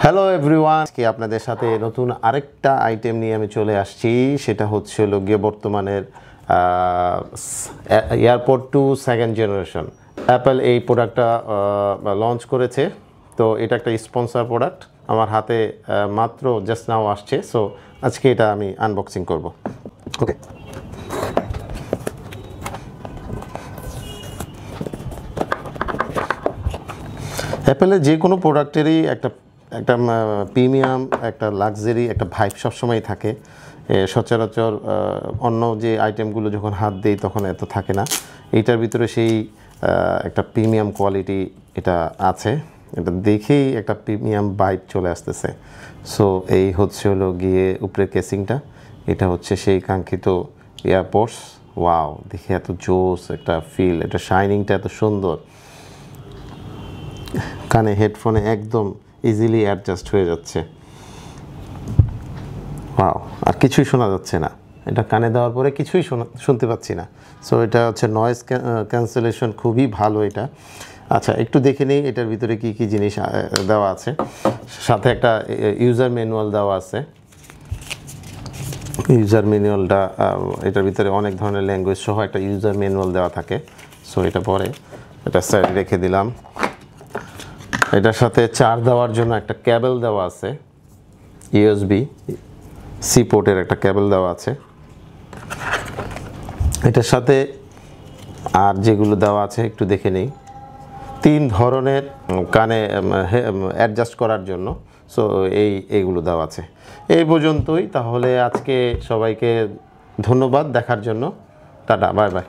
Hello everyone, আজকে আপনাদের সাথে নতুন আরেকটা আইটেম নিয়ে আমি চলে আসছি। সেটা হচ্ছে হলো গিয়ে বর্তমানের এয়ারপড 2 সেকেন্ড জেনারেশন। অ্যাপল এই প্রোডাক্টটা লঞ্চ করেছে, তো এটা একটা স্পন্সর প্রোডাক্ট। আমার হাতে মাত্র জাস্ট নাও আসছে, সো আজকে এটা আমি আনবক্সিং করব। ওকে, অ্যাপেলের যে কোনো প্রোডাক্টেরই একটা একটা প্রিমিয়াম, একটা লাক্সারি, একটা ভাইব সবসময় থাকে। সচরাচর অন্য যে আইটেমগুলো যখন হাত দেই তখন এত থাকে না। এইটার ভিতরে সেই একটা প্রিমিয়াম কোয়ালিটি এটা আছে। এটা দেখেই একটা প্রিমিয়াম ভাইব চলে আসতেছে। সো এই হচ্ছে হলো গিয়ে উপরের কেসিংটা। এটা হচ্ছে সেই কাঙ্ক্ষিত এয়ারপডস। ওয়াও, দেখে এত জোস একটা ফিল, এটা শাইনিংটা এত সুন্দর, কানে হেডফোনে একদম ইজিলি অ্যাডজাস্ট হয়ে যাচ্ছে। ওয়াও, আর কিছুই শোনা যাচ্ছে না। এটা কানে দেওয়ার পরে কিছুই শুনতে পাচ্ছি না। সো এটা হচ্ছে নয়েজ ক্যান্সেলেশন খুবই ভালো এটা। আচ্ছা, একটু দেখে নিই এটার ভিতরে কি কি জিনিস দেওয়া আছে। সাথে একটা ইউজার ম্যানুয়াল দেওয়া আছে। ইউজার ম্যানুয়ালটা, এটার ভিতরে অনেক ধরনের ল্যাঙ্গুয়েজ সহ একটা ইউজার ম্যানুয়াল দেওয়া থাকে। সো এটা পরে এটা সাইড রেখে দিলাম। এটার সাথে চার্জ দেওয়ার জন্য একটা কেবল দেওয়া আছে, ইউএসবি সি পোর্টের একটা কেবল দেওয়া আছে। এটার সাথে আর যেগুলো দেওয়া আছে একটু দেখে নেই। 3 ধরনের কানে অ্যাডজাস্ট করার জন্য। সো এইগুলো দেওয়া আছে। এই পর্যন্তই। তাহলে আজকে সবাইকে ধন্যবাদ দেখার জন্য। Tata, bye bye.